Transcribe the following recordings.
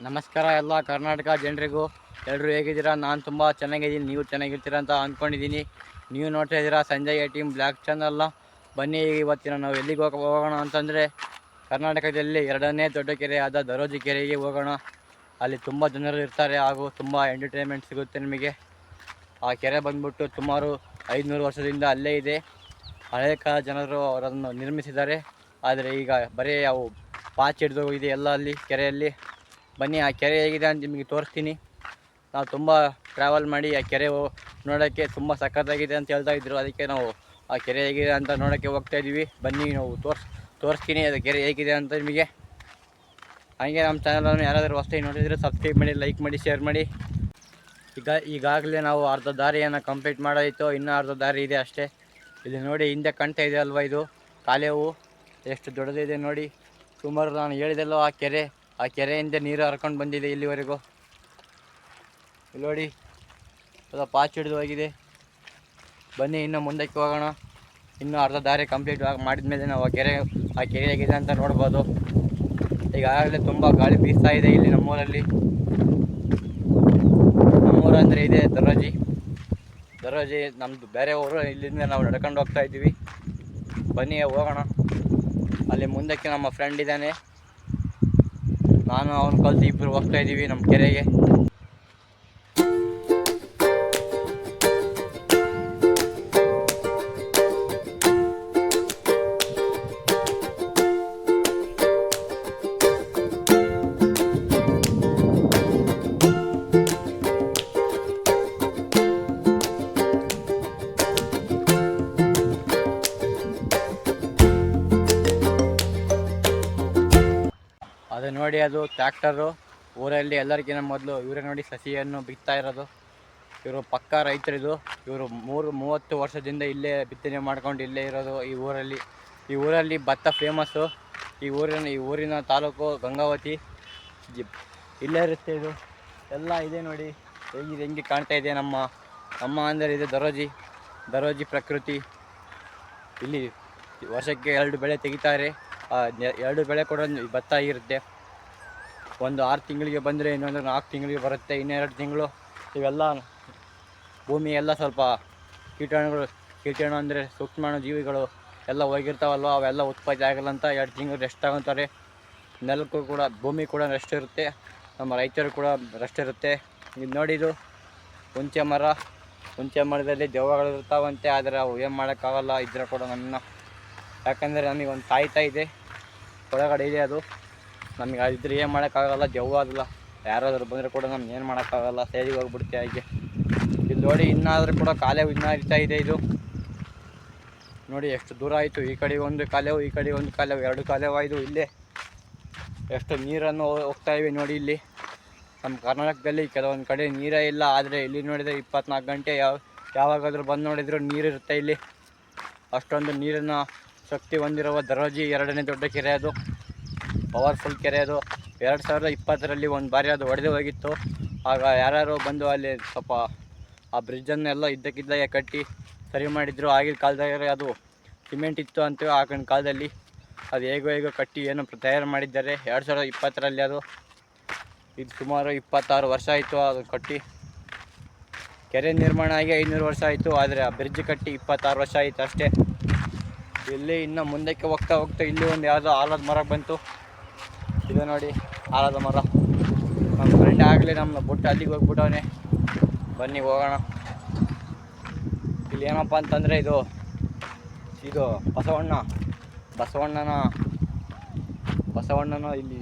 ನಮಸ್ಕಾರ ಎಲ್ಲ ಕರ್ನಾಟಕ ಜನರಿಗೂ. ಎಲ್ಲರೂ ಹೇಗಿದ್ದೀರಾ? ನಾನು ತುಂಬ ಚೆನ್ನಾಗಿದ್ದೀನಿ, ನೀವು ಚೆನ್ನಾಗಿರ್ತೀರ ಅಂತ ಅಂದ್ಕೊಂಡಿದ್ದೀನಿ. ನೀವು ನೋಡ್ತಾ ಇದ್ದೀರಾ ಸಂಜಯ್ ಟೀಮ್ ಬ್ಲ್ಯಾಕ್ ಚಾನಲ್ನ. ಬನ್ನಿ, ಇವತ್ತಿನ ನಾವು ಎಲ್ಲಿಗೆ ಹೋಗೋಣ ಅಂತಂದರೆ ಕರ್ನಾಟಕದಲ್ಲಿ ಎರಡನೇ ದೊಡ್ಡ ಕೆರೆ ಆದ ದರೋಜಿ ಕೆರೆಗೆ ಹೋಗೋಣ. ಅಲ್ಲಿ ತುಂಬ ಜನರು ಇರ್ತಾರೆ ಹಾಗೂ ತುಂಬ ಎಂಟರ್ಟೈನ್ಮೆಂಟ್ ಸಿಗುತ್ತೆ ನಿಮಗೆ. ಆ ಕೆರೆ ಬಂದ್ಬಿಟ್ಟು ಸುಮಾರು 500 ವರ್ಷದಿಂದ ಅಲ್ಲೇ ಇದೆ. ಹಳೆಯ ಕಾಲ ಜನರು ಅವರನ್ನು ನಿರ್ಮಿಸಿದ್ದಾರೆ. ಆದರೆ ಈಗ ಬರೀ ಅವು ಪಾಚಿ ಹಿಡಿದು ಇದೆ ಎಲ್ಲ ಅಲ್ಲಿ ಕೆರೆಯಲ್ಲಿ. ಬನ್ನಿ, ಆ ಕೆರೆ ಹೇಗಿದೆ ಅಂತ ನಿಮಗೆ ತೋರಿಸ್ತೀನಿ. ನಾವು ತುಂಬ ಟ್ರಾವೆಲ್ ಮಾಡಿ ಆ ಕೆರೆ ನೋಡೋಕ್ಕೆ ತುಂಬ ಸಖತ್ತಾಗಿದೆ ಅಂತ ಹೇಳ್ತಾ ಇದ್ರು. ಅದಕ್ಕೆ ನಾವು ಆ ಕೆರೆ ಹೇಗಿದೆ ಅಂತ ನೋಡೋಕ್ಕೆ ಹೋಗ್ತಾಯಿದ್ವಿ. ಬನ್ನಿ, ನಾವು ತೋರಿಸ್ತೀನಿ ಅದು ಕೆರೆ ಹೇಗಿದೆ ಅಂತ ನಿಮಗೆ. ಹಾಗೆ ನಮ್ಮ ಚಾನಲನ್ನು ಯಾರಾದರೂ ಹೊಸದಾಗಿ ನೋಡಿದರೆ ಸಬ್ಸ್ಕ್ರೈಬ್ ಮಾಡಿ, ಲೈಕ್ ಮಾಡಿ, ಶೇರ್ ಮಾಡಿ. ಈಗಾಗಲೇ ನಾವು ಅರ್ಧ ದಾರಿಯನ್ನು ಕಂಪ್ಲೀಟ್ ಮಾಡೋಯಿತು, ಇನ್ನೂ ಅರ್ಧ ದಾರಿ ಇದೆ ಅಷ್ಟೇ. ಇಲ್ಲಿ ನೋಡಿ, ಹಿಂದೆ ಕಾಣ್ತಾ ಇದೆ ಅಲ್ವಾ, ಇದು ಕಾಲೇವು ಎಷ್ಟು ದೊಡ್ಡದಿದೆ ನೋಡಿ. ಸುಮಾರು ನಾನು ಹೇಳಿದೆಲ್ಲೋ ಆ ಕೆರೆಯಿಂದ ನೀರು ಹರ್ಕೊಂಡು ಬಂದಿದೆ ಇಲ್ಲಿವರೆಗೂ. ಇಲ್ಲಿ ನೋಡಿ, ಅದು ಪಾಚಿ ಹಿಡಿದು ಹೋಗಿದೆ. ಬನ್ನಿ, ಇನ್ನು ಮುಂದಕ್ಕೆ ಹೋಗೋಣ. ಇನ್ನೂ ಅರ್ಧ ದಾರಿ ಕಂಪ್ಲೀಟ್ ಮಾಡಿದ ಮೇಲೆ ನಾವು ಆ ಕೆರೆ ಹೇಗಿದೆ ಅಂತ ನೋಡ್ಬೋದು. ಈಗಾಗಲೇ ತುಂಬ ಗಾಳಿ ಬೀಸ್ತಾ ಇದೆ ಇಲ್ಲಿ ನಮ್ಮೂರಲ್ಲಿ. ನಮ್ಮೂರಂದರೆ ಇದೆ ದರೋಜಿ. ನಮ್ಮದು ಬೇರೆ ಊರು. ಇಲ್ಲಿಂದ ನಾವು ನಡ್ಕೊಂಡು ಹೋಗ್ತಾ ಇದ್ದೀವಿ. ಬನ್ನಿ ಹೋಗೋಣ. ಅಲ್ಲಿ ಮುಂದಕ್ಕೆ ನಮ್ಮ ಫ್ರೆಂಡ್ ಇದ್ದಾನೆ, ನಾನು ಅವನು ಕಲ್ತು ಇಬ್ಬರು ಹೋಗ್ತಾ ಇದ್ದೀವಿ ನಮ್ಮ ಕೆರೆಗೆ. ಅದು ನೋಡಿ, ಅದು ಟ್ರ್ಯಾಕ್ಟರು. ಊರಲ್ಲಿ ಎಲ್ಲರಿಗಿಂತ ಮೊದಲು ಇವರೇ ನೋಡಿ ಸಸಿಯನ್ನು ಬಿತ್ತಾ ಇರೋದು. ಇವರು ಪಕ್ಕಾ ರೈತರಿದು. ಇವರು 30 ವರ್ಷದಿಂದ ಇಲ್ಲೇ ಬಿತ್ತನೆ ಮಾಡ್ಕೊಂಡು ಇಲ್ಲೇ ಇರೋದು ಈ ಊರಲ್ಲಿ ಭತ್ತ ಫೇಮಸ್ಸು. ಈ ಊರಿನ ತಾಲೂಕು ಗಂಗಾವತಿ. ಇಲ್ಲೇ ಇರುತ್ತೆ ಇದು ಎಲ್ಲ ಇದೆ ನೋಡಿ. ಹೆಂಗೆ ಕಾಣ್ತಾ ಇದೆ ನಮ್ಮ ಅಂದರೆ ಇದೆ ದರೋಜಿ ಪ್ರಕೃತಿ. ಇಲ್ಲಿ ವರ್ಷಕ್ಕೆ 2 ಬೆಳೆ ತೆಗಿತಾರೆ. 2 ಬೆಳೆ ಕೂಡ ಭತ್ತ ಇರುತ್ತೆ. ಒಂದು 6 ತಿಂಗಳಿಗೆ ಬಂದರೆ ಇನ್ನೊಂದು 4 ತಿಂಗಳಿಗೆ ಬರುತ್ತೆ. ಇನ್ನೆರಡು ತಿಂಗಳು ಇವೆಲ್ಲ ಭೂಮಿ ಎಲ್ಲ ಸ್ವಲ್ಪ ಕೀಟಾಣು ಅಂದರೆ ಸೂಕ್ಷ್ಮಾಣು ಜೀವಿಗಳು ಎಲ್ಲ ಹೋಗಿರ್ತಾವಲ್ವ, ಅವೆಲ್ಲ ಉತ್ಪತ್ತಿ ಆಗಲ್ಲ ಅಂತ 2 ತಿಂಗಳು ರೆಸ್ಟ್ ತಗೊತಾರೆ. ನೆಲಕ್ಕೂ ಕೂಡ ಭೂಮಿ ಕೂಡ ರೆಸ್ಟ್ ಇರುತ್ತೆ, ನಮ್ಮ ರೈತರು ಕೂಡ ರೆಸ್ಟ್ ಇರುತ್ತೆ. ಇದು ನೋಡಿದು ಹುಂಚೆ ಮರದಲ್ಲಿ ದೆವ್ವಗಳು ಇರ್ತಾವಂತೆ. ಆದರೆ ಅವು ಏನು ಮಾಡೋಕ್ಕಾಗಲ್ಲ ಇದ್ರೆ ಕೂಡ ಯಾಕಂದರೆ ನಮಗೆ ಒಂದು ತಾಯ್ತಾ ಇದೆ ಒಳಗಡೆ ಇದೆ. ಅದು ನಮಗೆ ಇದ್ರೆ ಏನು ಮಾಡೋಕ್ಕಾಗಲ್ಲ, ದೆವ್ವ ಅದಲ್ಲ. ಯಾರಾದರೂ ಬಂದರೆ ಕೂಡ ನಮ್ಗೆ ಏನು ಮಾಡೋಕ್ಕಾಗಲ್ಲ, ಸೇರಿಗೆ ಹೋಗ್ಬಿಡುತ್ತೆ ಹಾಗೆ. ಇಲ್ಲಿ ನೋಡಿ, ಇನ್ನಾದರೂ ಕೂಡ ಕಾಲೇವು ಇನ್ನೂ ಹರಿತಾ ಇದೆ. ಇದು ನೋಡಿ ಎಷ್ಟು ದೂರ ಆಯಿತು. ಈ ಕಡೆ ಒಂದು ಕಾಲೇವು, ಈ ಕಡೆ ಒಂದು ಕಾಲೇವು, 2 ಕಾಲೇವು ಆಯಿತು. ಇಲ್ಲೇ ಎಷ್ಟು ನೀರನ್ನು ಹೋಗ್ತಾ ಇವೆ ನೋಡಿ. ಇಲ್ಲಿ ನಮ್ಮ ಕರ್ನಾಟಕದಲ್ಲಿ ಕೆಲವೊಂದು ಕಡೆ ನೀರೇ ಇಲ್ಲ, ಆದರೆ ಇಲ್ಲಿ ನೋಡಿದರೆ 24 ಗಂಟೆ ಯಾವಾಗಾದರೂ ಬಂದು ನೋಡಿದರೂ ನೀರಿರುತ್ತೆ ಇಲ್ಲಿ. ಅಷ್ಟೊಂದು ನೀರಿನ ಶಕ್ತಿ ಹೊಂದಿರುವ ದರೋಜಿ ಎರಡನೇ ದೊಡ್ಡ ಕೆರೆ. ಅದು ಪವರ್ಫುಲ್ ಕೆರೆ. ಅದು 2020ರಲ್ಲಿ ಒಂದು ಬಾರಿ ಅದು ಒಡೆದು ಹೋಗಿತ್ತು. ಆಗ ಯಾರು ಬಂದು ಅಲ್ಲಿ ಸ್ವಲ್ಪ ಆ ಬ್ರಿಡ್ಜನ್ನೆಲ್ಲ ಇದ್ದಕ್ಕಿದ್ದಾಗೆ ಕಟ್ಟಿ ಸರಿ ಮಾಡಿದ್ರು. ಆಗಿನ ಕಾಲದಾಗ ಅದು ಸಿಮೆಂಟ್ ಇತ್ತು ಅಂತ ಆಗಿನ ಕಾಲದಲ್ಲಿ. ಅದು ಹೇಗೋ ಕಟ್ಟಿ ಏನು ತಯಾರು ಮಾಡಿದ್ದಾರೆ 2020ರಲ್ಲಿ. ಇದು ಸುಮಾರು 26 ವರ್ಷ ಆಯಿತು ಅದು ಕಟ್ಟಿ. ಕೆರೆ ನಿರ್ಮಾಣ ಆಗಿ 500 ವರ್ಷ ಆಯಿತು, ಆದರೆ ಆ ಬ್ರಿಡ್ಜ್ ಕಟ್ಟಿ 26 ವರ್ಷ ಆಯಿತು ಅಷ್ಟೇ. ಇಲ್ಲಿ ಇನ್ನು ಮುಂದಕ್ಕೆ ಹೋಗ್ತಾ ಇಲ್ಲಿ ಒಂದು ಯಾವುದೋ ಆಲದ ಮರ ಬಂತು. ಇದು ನೋಡಿ, ಆಲದ ಮರ. ನಮ್ಮ ಫ್ರೆಂಡ್ ಆಗಲಿ ನಮ್ಮ ಬುಟ್ಟು ಅಲ್ಲಿಗೆ ಹೋಗ್ಬಿಟ್ಟವನೇ. ಬನ್ನಿ ಹೋಗೋಣ. ಇಲ್ಲಿ ಏನಪ್ಪ ಅಂತಂದರೆ ಇದು ಬಸವಣ್ಣನ ಇಲ್ಲಿ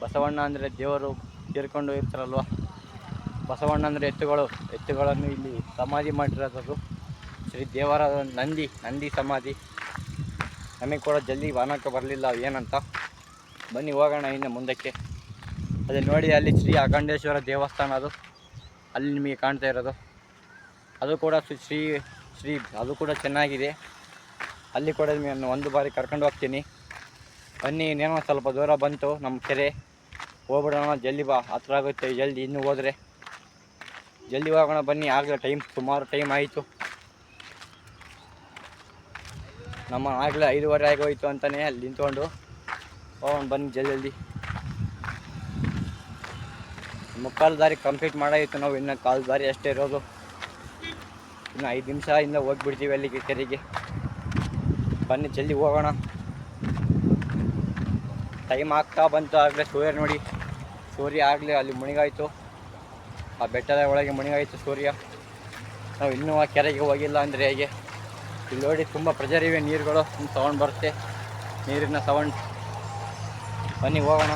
ಬಸವಣ್ಣ ಅಂದರೆ ದೇವರು ತೀರ್ಕೊಂಡು ಇರ್ತಾರಲ್ವ. ಬಸವಣ್ಣ ಅಂದರೆ ಎತ್ತುಗಳನ್ನು ಇಲ್ಲಿ ಸಮಾಧಿ ಮಾಡಿರೋದು. ಶ್ರೀ ದೇವರ ನಂದಿ ಸಮಾಧಿ. ನಮಗೆ ಕೂಡ ಜಲ್ದಿ ವಾಹನಕ್ಕೆ ಬರಲಿಲ್ಲ ಏನಂತ. ಬನ್ನಿ ಹೋಗೋಣ ಇನ್ನು ಮುಂದಕ್ಕೆ. ಅದೇ ನೋಡಿ, ಅಲ್ಲಿ ಶ್ರೀ ಅಖಂಡೇಶ್ವರ ದೇವಸ್ಥಾನ ಅದು ಅಲ್ಲಿ ನಿಮಗೆ ಕಾಣ್ತಾ ಇರೋದು. ಅದು ಕೂಡ ಶ್ರೀ ಅದು ಕೂಡ ಚೆನ್ನಾಗಿದೆ. ಅಲ್ಲಿ ಕೂಡ ನಿಮಗೆ ಒಂದು ಬಾರಿ ಕರ್ಕೊಂಡು ಹೋಗ್ತೀನಿ. ಬನ್ನಿ, ಇನ್ನೇನೋ ಸ್ವಲ್ಪ ದೂರ ಬಂತು ನಮ್ಮ ಕೆರೆ. ಹೋಗ್ಬಿಡೋಣ, ಜಲ್ದಿ ಬಾ, ಹತ್ರ ಆಗುತ್ತೆ ಜಲ್ದಿ. ಇನ್ನೂ ಹೋದರೆ ಜಲ್ದಿ ಹೋಗೋಣ ಬನ್ನಿ. ಆಗಲೇ ಸುಮಾರು ಟೈಮ್ ಆಯಿತು. ನಮ್ಮ ಆಗಲೇ 5:15 ಆಗೋಯ್ತು ಅಂತಲೇ ಅಲ್ಲಿ ನಿಂತ್ಕೊಂಡು ಹೋಗೋಣ ಬನ್ನಿ ಜಲ್ದಿ. ಮುಕ್ಕಾಲು ದಾರಿ ಕಂಪ್ಲೀಟ್ ಮಾಡಾಯಿತು. ನಾವು ಇನ್ನು ಕಾಲು ದಾರಿ ಅಷ್ಟೇ ಇರೋದು. ಇನ್ನು 5 ನಿಮಿಷ ಇಂದ ಹೋಗ್ಬಿಡ್ತೀವಿ ಅಲ್ಲಿಗೆ ಕೆರೆಗೆ. ಬನ್ನಿ ಜಲ್ದಿ ಹೋಗೋಣ. ಟೈಮ್ ಆಗ್ತಾ ಬಂತು. ಆಗಲೇ ಸೂರ್ಯ ನೋಡಿ, ಸೂರ್ಯ ಆಗಲೇ ಅಲ್ಲಿ ಮುಣಿಗಾಯಿತು. ಆ ಬೆಟ್ಟದ ಒಳಗೆ ಮುಣಿಗಾಯಿತು ಸೂರ್ಯ. ನಾವು ಇನ್ನೂ ಆ ಕೆರೆಗೆ ಹೋಗಿಲ್ಲ ಅಂದರೆ ಹೇಗೆ? ಇಲ್ಲಿ ನೋಡಿ ತುಂಬ ಪ್ರೆಜರ್ ಇವೆ ನೀರುಗಳು, ಸೌಂಡ್ ಬರುತ್ತೆ, ನೀರಿನ ಸೌಂಡ್. ಬನ್ನಿ ಹೋಗೋಣ.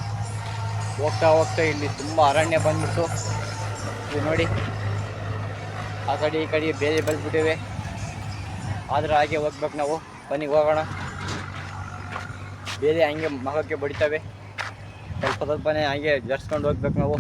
ಹೋಗ್ತಾ ಹೋಗ್ತಾ ಇಲ್ಲಿ ತುಂಬ ಅರಣ್ಯ ಬಂದ್ಬಿಟ್ಟು ಇದು ನೋಡಿ, ಆ ಕಡೆ ಈ ಕಡೆ ಬೇರೆ ಬೆಳೆದ್ಬಿಟ್ಟಿವೆ. ಆದರೆ ಹಾಗೆ ಹೋಗ್ಬೇಕು ನಾವು. ಬನ್ನಿ ಹೋಗೋಣ. ಬೇರೆ ಹಂಗೆ ಮಗಕ್ಕೆ ಬಡಿತವೆ. ಸ್ವಲ್ಪನೇ ಹಾಗೆ ಜರ್ಸ್ಕೊಂಡು ಹೋಗ್ಬೇಕು ನಾವು.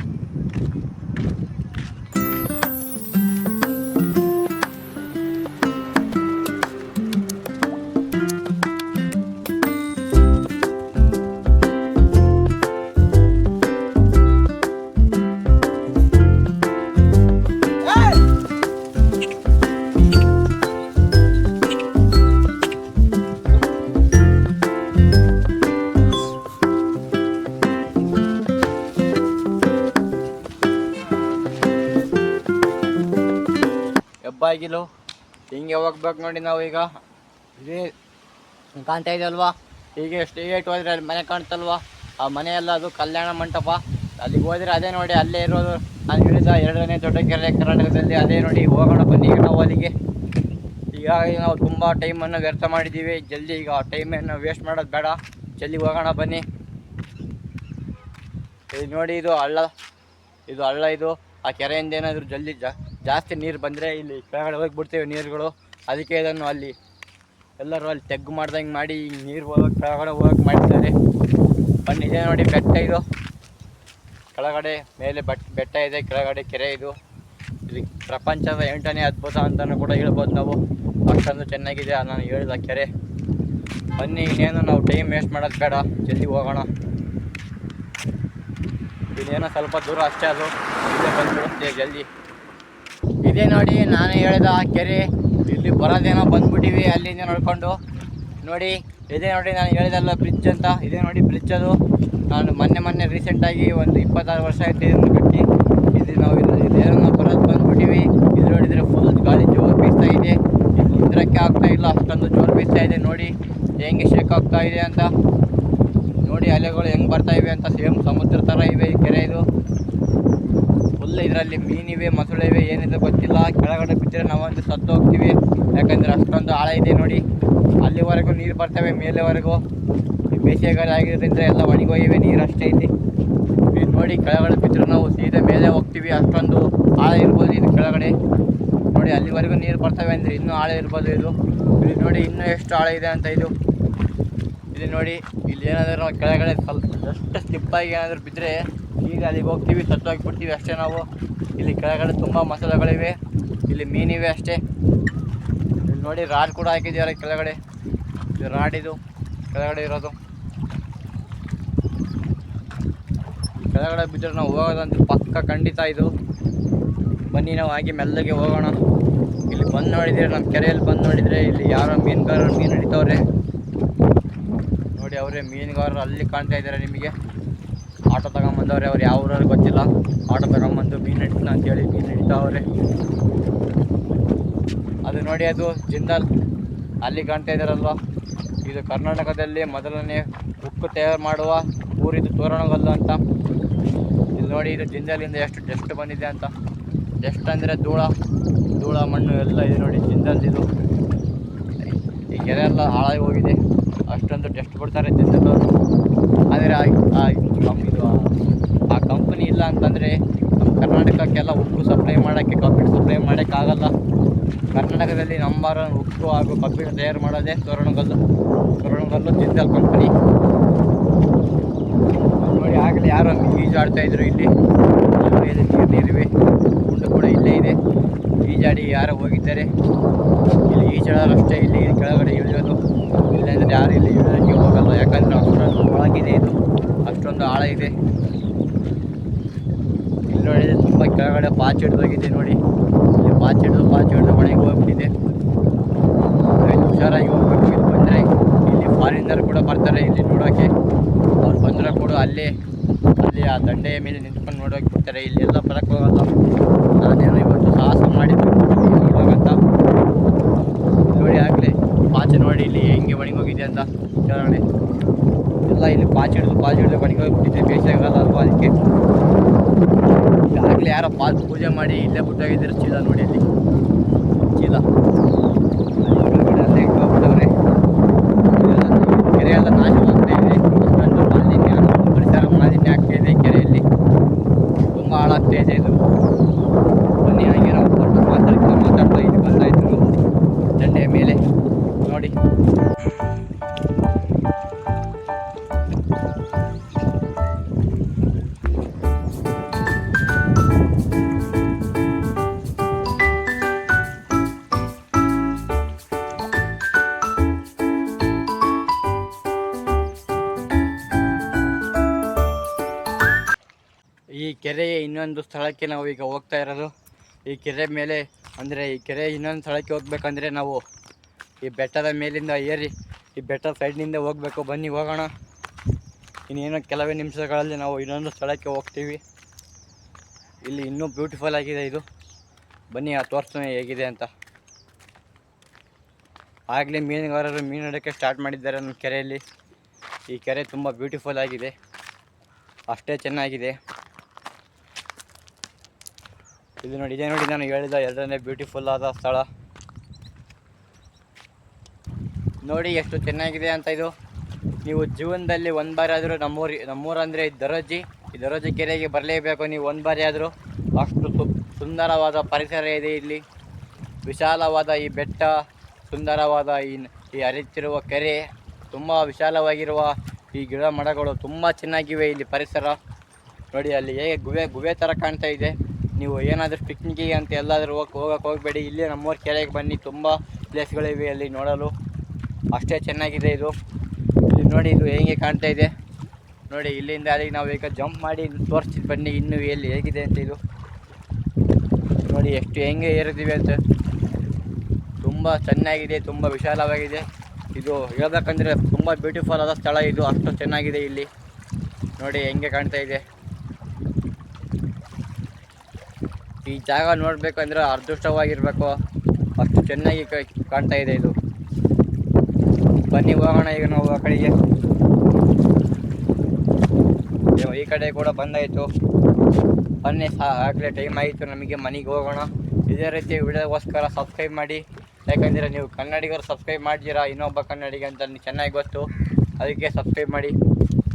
ಹೆಬ್ಬಾಗಿಲು ಹಿಂಗೆ ಹೋಗ್ಬೇಕು ನೋಡಿ ನಾವು. ಈಗ ಇದೇ ಕಾಣ್ತಾ ಇದೆಯಲ್ವಾ, ಹೀಗೆ ಸ್ಟ್ರೇಟ್ ಹೋದರೆ ಅಲ್ಲಿ ಮನೆ ಕಾಣ್ತಲ್ವಾ, ಆ ಮನೆಯಲ್ಲ ಅದು ಕಲ್ಯಾಣ ಮಂಟಪ. ಅಲ್ಲಿಗೆ ಹೋದರೆ ಅದೇ ನೋಡಿ, ಅಲ್ಲೇ ಇರೋದು ನಾನು ಹೇಳಿದ 2ನೇ ದೊಡ್ಡ ಕೆರೆ ಕರ್ನಾಟಕದಲ್ಲಿ. ಅದೇ ನೋಡಿ, ಹೋಗೋಣ ಬನ್ನಿ ಈಗ ನಾವು ಅಲ್ಲಿಗೆ. ಹೀಗಾಗಿ ನಾವು ತುಂಬ ಟೈಮನ್ನು ವ್ಯರ್ಥ ಮಾಡಿದ್ದೀವಿ. ಜಲ್ದಿ ಈಗ ಟೈಮನ್ನು ವೇಸ್ಟ್ ಮಾಡೋದು ಬೇಡ, ಜಲ್ದಿ ಹೋಗೋಣ ಬನ್ನಿ. ಇದು ನೋಡಿ, ಇದು ಹಳ್ಳ ಇದು. ಆ ಕೆರೆಯಿಂದ ಏನಾದರೂ ಜಲ್ದಿ ಜಾಸ್ತಿ ನೀರು ಬಂದರೆ ಇಲ್ಲಿ ಕೆಳಗಡೆ ಹೋಗಿಬಿಡ್ತೇವೆ ನೀರುಗಳು. ಅದಕ್ಕೆ ಇದನ್ನು ಅಲ್ಲಿ ಎಲ್ಲರೂ ಅಲ್ಲಿ ತೆಗ್ಗು ಮಾಡ್ದಂಗೆ ಮಾಡಿ ನೀರು ಹೋಗೋಕೆ ಕೆಳಗಡೆ ಹೋಗೋಕೆ ಮಾಡಿದ್ದಾರೆ. ಬನ್ನಿ, ಇದೇ ನೋಡಿ ಬೆಟ್ಟ ಇದು. ಕೆಳಗಡೆ ಮೇಲೆ ಬೆಟ್ಟ ಇದೆ, ಕೆಳಗಡೆ ಕೆರೆ ಇದು. ಇಲ್ಲಿ ಪ್ರಪಂಚದ 8ನೇ ಅದ್ಭುತ ಅಂತಲೂ ಕೂಡ ಹೇಳ್ಬೋದು ನಾವು. ಅಷ್ಟೊಂದು ಚೆನ್ನಾಗಿದೆ ನಾನು ಹೇಳಿದ ಕೆರೆ. ಬನ್ನಿ, ಇನ್ನೇನು ನಾವು ಟೈಮ್ ವೇಸ್ಟ್ ಮಾಡೋದು ಬೇಡ, ಜಲ್ದಿ ಹೋಗೋಣ. ಇನ್ನೇನೋ ಸ್ವಲ್ಪ ದೂರ ಅಷ್ಟೇ, ಅದು ಇಲ್ಲೇ ಬಂದುಬಿಡುತ್ತೆ ಜಲ್ದಿ. ಇದೇ ನೋಡಿ ನಾನು ಹೇಳಿದ ಆ ಕೆರೆ. ಇಲ್ಲಿ ಬರೋದೇನೋ ಬಂದ್ಬಿಟ್ಟಿವಿ ಅಲ್ಲಿಂದ ನೋಡ್ಕೊಂಡು. ನೋಡಿ, ಇದೇ ನೋಡಿ ನಾನು ಹೇಳಿದಲ್ಲ ಬ್ರಿಡ್ಜ್ ಅಂತ. ಇದೇ ನೋಡಿ ಬ್ರಿಡ್ಜ್ ಅದು. ನಾನು ಮೊನ್ನೆ ರೀಸೆಂಟಾಗಿ ಒಂದು 26 ವರ್ಷ ಆಯ್ತು ಇದನ್ನು ಕಟ್ಟಿ. ಇದು ನಾವು ಇದೇನೋ ಬರೋದು ಬಂದ್ಬಿಟ್ಟಿವಿ. ಇದು ನೋಡಿದರೆ ಫುಲ್ ಗಾಳಿ ಜೋರು ಬೀಸ್ತಾ ಇದೆ. ಇಲ್ಲಿ ನಿಂದ್ರಕ್ಕೆ ಆಗ್ತಾ ಇಲ್ಲ, ಅಷ್ಟೊಂದು ಜೋರು ಬೀಸ್ತಾ ಇದೆ. ನೋಡಿ ಹೆಂಗೆ ಶೇಕ್ ಆಗ್ತಾ ಇದೆ ಅಂತ. ನೋಡಿ ಅಲೆಗಳು ಹೆಂಗೆ ಬರ್ತಾ ಇವೆ ಅಂತ, ಸೇಮ್ ಸಮುದ್ರ ಥರ ಇವೆ ಈ ಕೆರೆ ಇದು. ಫುಲ್ ಇದರಲ್ಲಿ ಮೀನಿವೆ, ಮೊಸಳೆ ಇವೆ, ಏನಿದೆ ಗೊತ್ತಿಲ್ಲ. ಕೆಳಗಡೆ ಬಿದ್ದರೆ ನಾವೊಂದು ಸತ್ತು ಹೋಗ್ತೀವಿ, ಯಾಕಂದರೆ ಅಷ್ಟೊಂದು ಆಳ ಇದೆ ನೋಡಿ. ಅಲ್ಲಿವರೆಗೂ ನೀರು ಬರ್ತವೆ, ಮೇಲೆವರೆಗೂ. ಈ ಬೇಸಿಗೆಗಾಲ ಆಗಿರೋದ್ರಿಂದ ಎಲ್ಲ ಒಣಗೋಗಿವೆ, ನೀರು ಅಷ್ಟೇ ಇಲ್ಲಿ. ಇದು ನೋಡಿ, ಕೆಳಗಡೆ ಬಿದ್ದರೆ ನಾವು ಸೀದಾ ಮೇಲೆ ಹೋಗ್ತೀವಿ. ಅಷ್ಟೊಂದು ಆಳ ಇರ್ಬೋದು ಇದು ಕೆಳಗಡೆ. ನೋಡಿ ಅಲ್ಲಿವರೆಗೂ ನೀರು ಬರ್ತವೆ ಅಂದರೆ ಇನ್ನೂ ಆಳ ಇರ್ಬೋದು ಇದು. ಇಲ್ಲಿ ನೋಡಿ ಇನ್ನೂ ಎಷ್ಟು ಆಳ ಇದೆ ಅಂತ ಇದು. ಇಲ್ಲಿ ನೋಡಿ, ಇಲ್ಲಿ ಏನಾದರೂ ನಾವು ಕೆಳಗಡೆ ಸ್ವಲ್ಪ ಜಸ್ಟ್ ಸ್ಲಿಪ್ಪಾಗಿ ಏನಾದರೂ ಬಿದ್ದರೆ ಈಗ ಅಲ್ಲಿಗೆ ಹೋಗ್ತೀವಿ, ಸತ್ತೋಗಿಬಿಡ್ತೀವಿ ಅಷ್ಟೇ ನಾವು. ಇಲ್ಲಿ ಕೆಳಗಡೆ ತುಂಬ ಮೊಸಳೆಗಳಿವೆ, ಇಲ್ಲಿ ಮೀನಿವೆ ಅಷ್ಟೇ. ಇಲ್ಲಿ ನೋಡಿ ರಾಡ್ ಕೂಡ ಹಾಕಿದ್ದಾರೆ ಕೆಳಗಡೆ. ಇದು ರಾಡ್, ಇದು ಕೆಳಗಡೆ ಇರೋದು. ಕೆಳಗಡೆ ಬಿದ್ದರೆ ನಾವು ಹೋಗೋದಂತೂ ಪಕ್ಕ ಖಂಡಿತ ಇದು. ಬನ್ನಿ ನಾವು ಹಾಗೆ ಮೆಲ್ಲಗೆ ಹೋಗೋಣ. ಇಲ್ಲಿ ಬಂದು ನೋಡಿದರೆ, ನಮ್ಮ ಕೆರೆಯಲ್ಲಿ ಬಂದು ನೋಡಿದರೆ ಇಲ್ಲಿ ಯಾರೋ ಮೀನುಗಾರರು ಮೀನು ಹಿಡಿತವ್ರೆ ನೋಡಿ. ಅವರೇ ಮೀನುಗಾರರು ಅಲ್ಲಿ ಕಾಣ್ತಾ ಇದ್ದಾರೆ ನಿಮಗೆ. ಆಟೋ ತಗೊಂಬಂದವ್ರೆ, ಅವ್ರು ಯಾವ ಊರವ್ರು ಗೊತ್ತಿಲ್ಲ. ಆಟೋ ತಗೊಂಬಂದು ಮೀನು ಹಿಡಿತಾನೆ ಅಂತೇಳಿ ಮೀನು ಹಿಡಿತಾವ್ರೆ. ಅದು ನೋಡಿ, ಅದು ಜಿಂದಾಲ್ ಅಲ್ಲಿ ಕಾಣ್ತಾ ಇದ್ದಾರಲ್ವ, ಇದು ಕರ್ನಾಟಕದಲ್ಲಿ ಮೊದಲನೇ ಉಕ್ಕು ತಯಾರು ಮಾಡುವ ಊರಿದು ತೋರಣಗಲ್ಲು ಅಂತ. ಇಲ್ಲಿ ನೋಡಿ, ಇದು ಜಿಂದಾಲಿಂದ ಎಷ್ಟು ಡಸ್ಟ್ ಬಂದಿದೆ ಅಂತ. ಡಸ್ಟ್ ಅಂದರೆ ಧೂಳ ಮಣ್ಣು ಎಲ್ಲ ಇದೆ ನೋಡಿ ಜಿಂದಾಲ್ದಿದು. ಈ ಕೆರೆ ಎಲ್ಲ ಹಾಳಾಗಿ ಹೋಗಿದೆ, ಅಷ್ಟೊಂದು ಟೆಸ್ಟ್ ಕೊಡ್ತಾರೆ ಜಿಂದಾಲ್. ಆದರೆ ಆ ಕಂಪನಿ ಇಲ್ಲ ಅಂತಂದರೆ ನಮ್ಮ ಕರ್ನಾಟಕಕ್ಕೆಲ್ಲ ಉಕ್ಕು ಸಪ್ಲೈ ಮಾಡೋಕ್ಕೆ, ಕಬ್ಬಿಣ ಸಪ್ಲೈ ಮಾಡೋಕ್ಕಾಗಲ್ಲ. ಕರ್ನಾಟಕದಲ್ಲಿ ನಂಬರ್ 1 ಉಕ್ಕು ಹಾಗೂ ಕಬ್ಬಿಣ ತಯಾರು ಮಾಡೋದೇ ತೋರಣಗಲ್ಲು ಜಿಂದಾಲ್ ಕಂಪನಿ. ನೋಡಿ, ಆಗಲೇ ಯಾರೋ ಈಜಾಡ್ತಾಯಿದ್ರು ಇಲ್ಲಿ. ನೀರಿವೆ, ಗುಂಡು ಕೂಡ ಇಲ್ಲೇ ಇದೆ. ಈಜಾಡಿ ಯಾರೋ ಹೋಗಿದ್ದಾರೆ. ಇಲ್ಲಿ ಈಜಾಡೋರಷ್ಟೇ ಇಲ್ಲಿ ಕೆಳಗಡೆ ಇಳಿಯೋದು. ಇಲ್ಲಾಂದರೆ ಯಾರು ಇಲ್ಲಿ ಇಳಿಯೋಕ್ಕೆ ಹೋಗಲ್ಲ, ಯಾಕಂದರೆ ಅಷ್ಟೊಂದು ಒಳಗಿದೆ ಇದು, ಅಷ್ಟೊಂದು ಆಳ ಇದೆ. ಇಲ್ಲಿ ನೋಡಿದರೆ ತುಂಬ ಕೆಳಗಡೆ ಪಾಚಿ ಹಿಡಿದೋಗಿದೆ ನೋಡಿ. ಇಲ್ಲಿ ಪಾಚಿ ಹಿಡಿದು ಒಣಗಿ ಹೋಗ್ಬಿಟ್ಟಿದೆ. ಹುಷಾರಾಗಿ ಹೋಗ್ಬೇಕು. ಇಲ್ಲಿ ಬಂದರೆ ಇಲ್ಲಿ ಫಾರಿನರ್ ಕೂಡ ಬರ್ತಾರೆ ಇಲ್ಲಿ ನೋಡೋಕ್ಕೆ. ಅವ್ರು ಬಂದರೆ ಕೂಡ ಅಲ್ಲಿ ಅಲ್ಲಿ ಆ ದಂಡೆಯ ಮೇಲೆ ನಿಂತ್ಕೊಂಡು ನೋಡೋಕೆ ಬಿಡ್ತಾರೆ. ಇಲ್ಲಿ ಎಲ್ಲ ಬರೋಕ್ಕೆ ಹೋಗಲ್ಲ. ನಾನೇನೋ ಇವತ್ತು ಸಾಹಸ ಮಾಡಿದ್ದು ನೋಡುವಾಗಂತ. ನೋಡಿ ಆಗಲೇ ಪಾಚಿ ನೋಡಿ ಇಲ್ಲಿ ಹೆಂಗೆ ಒಣಗೋಗಿದೆ ಅಂತ ಕೇಳೋಣ. ಎಲ್ಲ ಇಲ್ಲಿ ಪಾಚಿ ಹಿಡಿದು ಒಣಗೋಗ್ಬಿಟ್ಟಿದೆ, ಬೇಸಾಗಲ್ಲ ಅಲ್ವಾ ಅದಕ್ಕೆ. ಆಗಲೇ ಯಾರೋ ಪೂಜೆ ಮಾಡಿ ಇಲ್ಲೇ ಬಿಟ್ಟೋಗಿದ್ದಾರೆ ಚೀಲ ನೋಡಿ, ಅಲ್ಲಿ ಚೀಲ ಅಲ್ಲೇ ಇಟ್ಕೊಂಡ್ಬಿಟ್ಟವ್ರೆ. ಕೆರೆ ಎಲ್ಲ ನಾಶವಾಗ್ತಾ ಇದೆ, ಅಷ್ಟೊಂದು ಮಾಲಿನ್ಯ, ಪರಿಸರ ಮಾಲಿನ್ಯ ಆಗ್ತಾ ಇದೆ. ಕೆರೆಯಲ್ಲಿ ತುಂಬ ಹಾಳಾಗ್ತಾ ಇದೆ ಇದು. ಬನ್ನಿ ಹಾಗೆ ನಾವು ಮಾತಾಡ್ತಾ ಇಲ್ಲಿ ಬಂದಾಯ್ತು ದಂಡೆಯ ಮೇಲೆ ನೋಡಿ. ಈ ಕೆರೆಯ ಇನ್ನೊಂದು ಸ್ಥಳಕ್ಕೆ ನಾವು ಈಗ ಹೋಗ್ತಾ ಇರೋದು. ಈ ಕೆರೆ ಮೇಲೆ ಅಂದರೆ ಈ ಕೆರೆ ಇನ್ನೊಂದು ಸ್ಥಳಕ್ಕೆ ಹೋಗ್ಬೇಕಂದ್ರೆ ನಾವು ಈ ಬೆಟ್ಟದ ಮೇಲಿಂದ ಏರಿ ಈ ಬೆಟ್ಟದ ಸೈಡ್ನಿಂದ ಹೋಗಬೇಕು. ಬನ್ನಿ ಹೋಗೋಣ. ಇನ್ನೇನೋ ಕೆಲವೇ ನಿಮಿಷಗಳಲ್ಲಿ ನಾವು ಇನ್ನೊಂದು ಸ್ಥಳಕ್ಕೆ ಹೋಗ್ತೀವಿ. ಇಲ್ಲಿ ಇನ್ನೂ ಬ್ಯೂಟಿಫುಲ್ ಆಗಿದೆ ಇದು. ಬನ್ನಿ ತೋರಿಸ್ತಾನೆ ಹೇಗಿದೆ ಅಂತ. ಆಗಲೇ ಮೀನುಗಾರರು ಮೀನು ಹಿಡಿಯೋಕ್ಕೆ ಸ್ಟಾರ್ಟ್ ಮಾಡಿದ್ದಾರೆ ನಮ್ಮ ಕೆರೆಯಲ್ಲಿ. ಈ ಕೆರೆ ತುಂಬ ಬ್ಯೂಟಿಫುಲ್ ಆಗಿದೆ, ಅಷ್ಟೇ ಚೆನ್ನಾಗಿದೆ. ಇದು ನೋಡಿ, ಇದೇ ನೋಡಿ ನಾನು ಹೇಳಿದ ಎರಡನೇ ಬ್ಯೂಟಿಫುಲ್ ಆದ ಸ್ಥಳ. ನೋಡಿ ಎಷ್ಟು ಚೆನ್ನಾಗಿದೆ ಅಂತ ಇದು. ನೀವು ಜೀವನದಲ್ಲಿ ಒಂದು ಬಾರಿ ಆದರೂ ನಮ್ಮೂರು ಅಂದರೆ ಈ ದರೋಜಿ ಕೆರೆಗೆ ಬರಲೇಬೇಕು ನೀವು ಒಂದು ಬಾರಿ ಆದರೂ. ಅಷ್ಟು ಸುಂದರವಾದ ಪರಿಸರ ಇದೆ ಇಲ್ಲಿ. ವಿಶಾಲವಾದ ಈ ಬೆಟ್ಟ, ಸುಂದರವಾದ ಈ ಹರಿಯುತ್ತಿರುವ ಕೆರೆ, ತುಂಬ ವಿಶಾಲವಾಗಿರುವ ಈ ಗಿಡ ಮರಗಳು ತುಂಬ ಚೆನ್ನಾಗಿವೆ ಇಲ್ಲಿ ಪರಿಸರ. ನೋಡಿ ಅಲ್ಲಿ ಹೇಗೆ ಗುಹೆ ಥರ ಕಾಣ್ತಾ ಇದೆ. ನೀವು ಏನಾದರೂ ಪಿಕ್ನಿಕ್ಕಿಗೆ ಅಂತ ಎಲ್ಲಾದರೂ ಹೋಗಕ್ಕೆ ಹೋಗಬೇಡಿ. ಇಲ್ಲೇ ನಮ್ಮೂರು ಕೆರೆಗೆ ಬನ್ನಿ, ತುಂಬ ಪ್ಲೇಸ್ಗಳಿವೆ ಅಲ್ಲಿ ನೋಡಲು, ಅಷ್ಟೇ ಚೆನ್ನಾಗಿದೆ ಇದು. ಇಲ್ಲಿ ನೋಡಿ ಇದು ಹೇಗೆ ಕಾಣ್ತಾ ಇದೆ ನೋಡಿ. ಇಲ್ಲಿಂದ ಅಲ್ಲಿಗೆ ನಾವು ಈಗ ಜಂಪ್ ಮಾಡಿ ತೋರಿಸ್ತಿದ್ದು ಬನ್ನಿ ಇನ್ನೂ ಎಲ್ಲಿ ಹೇಗಿದೆ ಅಂತ. ಇದು ನೋಡಿ ಎಷ್ಟು ಹೆಂಗೆ ಏರಿದ್ದೀವಿ ಅಂತ. ತುಂಬ ಚೆನ್ನಾಗಿದೆ, ತುಂಬ ವಿಶಾಲವಾಗಿದೆ. ಇದು ಹೇಳ್ಬೇಕಂದ್ರೆ ತುಂಬ ಬ್ಯೂಟಿಫುಲ್ ಆದ ಸ್ಥಳ ಇದು, ಅಷ್ಟು ಚೆನ್ನಾಗಿದೆ ಇಲ್ಲಿ. ನೋಡಿ ಹೆಂಗೆ ಕಾಣ್ತಾ ಇದೆ. ಈ ಜಾಗ ನೋಡಬೇಕಂದ್ರೆ ಅದೃಷ್ಟವಾಗಿರಬೇಕು, ಅಷ್ಟು ಚೆನ್ನಾಗಿ ಕಾಣ್ತಾ ಇದೆ ಇದು. ಬನ್ನಿ ಹೋಗೋಣ ಈಗ ನಾವು ಆ ಕಡೆಗೆ. ಈ ಕಡೆ ಕೂಡ ಬಂದಾಯಿತು. ಬನ್ನಿ, ಆಗಲೇ ಟೈಮ್ ಆಯಿತು, ನಮಗೆ ಮನೆಗೆ ಹೋಗೋಣ. ಇದೇ ರೀತಿ ವಿಡಿಯೋಗೋಸ್ಕರ ಸಬ್ಸ್ಕ್ರೈಬ್ ಮಾಡಿ. ಯಾಕಂದರೆ ನೀವು ಕನ್ನಡಿಗರು ಸಬ್ಸ್ಕ್ರೈಬ್ ಮಾಡ್ತೀರಾ, ಇನ್ನೊಬ್ಬ ಕನ್ನಡಿಗ ಅಂತ ಚೆನ್ನಾಗಿ ಗೊತ್ತು, ಅದಕ್ಕೆ ಸಬ್ಸ್ಕ್ರೈಬ್ ಮಾಡಿ.